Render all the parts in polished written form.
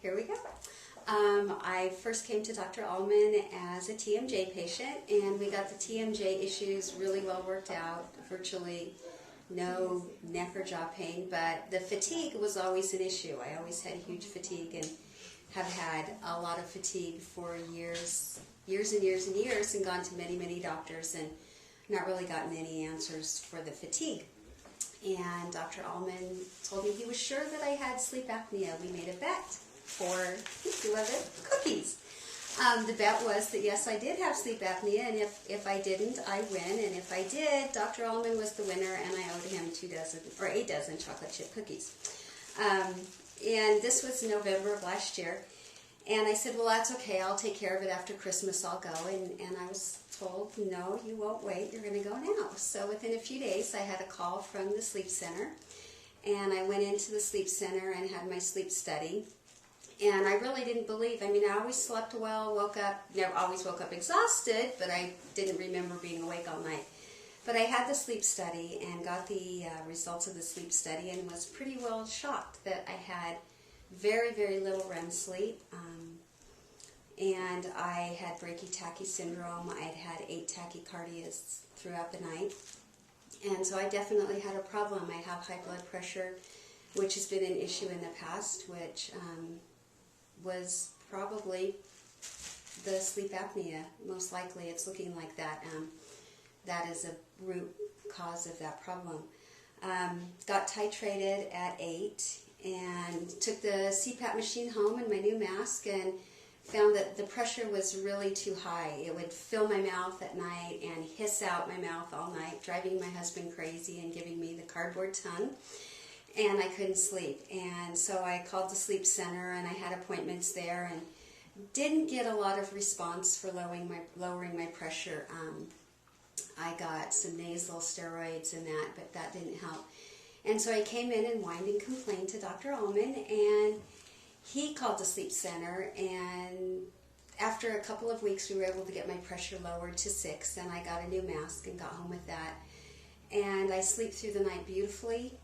here we go. I first came to Dr. Allman as a TMJ patient, and we got the TMJ issues really well worked out, virtually no neck or jaw pain, but the fatigue was always an issue. I always had huge fatigue and have had a lot of fatigue for years and years and years, and gone to many, many doctors and not really gotten any answers for the fatigue. And Dr. Allman told me he was sure that I had sleep apnea. We made a bet for, you love it, cookies. The bet was that yes, I did have sleep apnea, and if I didn't, I win. And if I did, Dr. Allman was the winner, and I owed him 8 dozen chocolate chip cookies. And this was November of last year. And I said, well, that's okay. I'll take care of it after Christmas. I'll go. And I was told, no, you won't wait. You're going to go now. So within a few days, I had a call from the sleep center. And I went into the sleep center and had my sleep study. And I really didn't believe. I mean, I always slept well, always woke up exhausted, but I didn't remember being awake all night. But I had the sleep study and got the results of the sleep study and was pretty well shocked that I had very, very little REM sleep. And I had brachytachy syndrome. I'd had 8 tachycardias throughout the night. And so I definitely had a problem. I have high blood pressure, which has been an issue in the past, which was probably the sleep apnea. Most likely it's looking like that. That is a root cause of that problem. Got titrated at 8 and took the CPAP machine home and my new mask and found that the pressure was really too high. It would fill my mouth at night and hiss out my mouth all night, driving my husband crazy and giving me the cardboard tongue. And I couldn't sleep. And so I called the sleep center and I had appointments there and didn't get a lot of response for lowering my pressure. I got some nasal steroids and that, but that didn't help. And so I came in and whined and complained to Dr. Allman, and he called the sleep center, and after a couple of weeks we were able to get my pressure lowered to 6, and I got a new mask and got home with that. And I sleep through the night beautifully.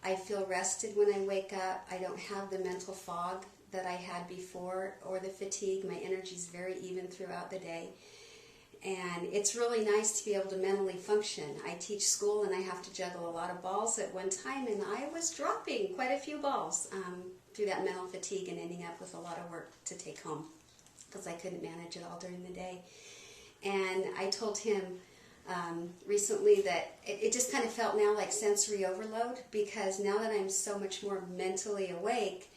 I feel rested when I wake up. I don't have the mental fog that I had before or the fatigue. My energy is very even throughout the day. And it's really nice to be able to mentally function. I teach school and I have to juggle a lot of balls at one time, and I was dropping quite a few balls through that mental fatigue and ending up with a lot of work to take home because I couldn't manage it all during the day. And I told him recently that it just kind of felt now like sensory overload, because now that I'm so much more mentally awake,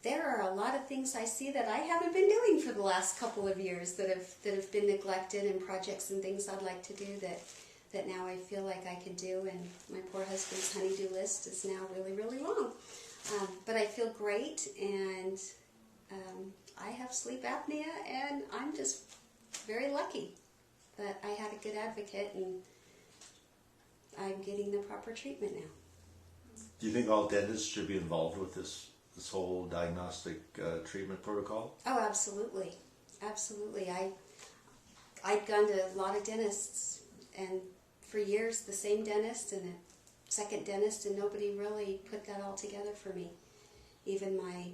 there are a lot of things I see that I haven't been doing for the last couple of years that have been neglected, and projects and things I'd like to do that now I feel like I can do, and my poor husband's honey-do list is now really, really long. But I feel great, and I have sleep apnea, and I'm just very lucky that I had a good advocate, and I'm getting the proper treatment now. Do you think all dentists should be involved with this whole diagnostic treatment protocol? Oh, absolutely. Absolutely. I'd gone to a lot of dentists, and for years the same dentist and a second dentist, and nobody really put that all together for me. Even my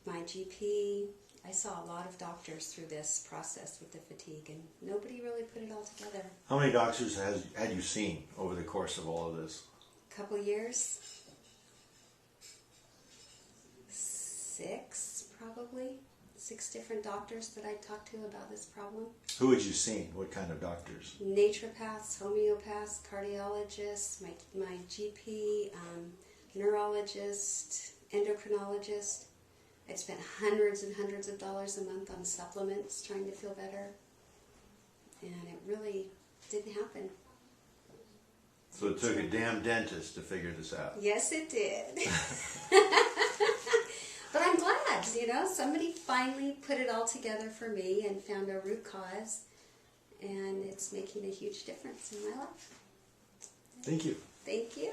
GP, I saw a lot of doctors through this process with the fatigue, and nobody really put it all together. How many doctors had you seen over the course of all of this? A couple years. 6, probably. 6 different doctors that I talked to about this problem. Who had you seen? What kind of doctors? Naturopaths, homeopaths, cardiologists, my GP, neurologist, endocrinologist. I'd spent hundreds and hundreds of dollars a month on supplements trying to feel better. And it really didn't happen. So it took a damn dentist to figure this out. Yes, it did. But I'm glad, somebody finally put it all together for me and found a root cause, and it's making a huge difference in my life. Thank you. Thank you.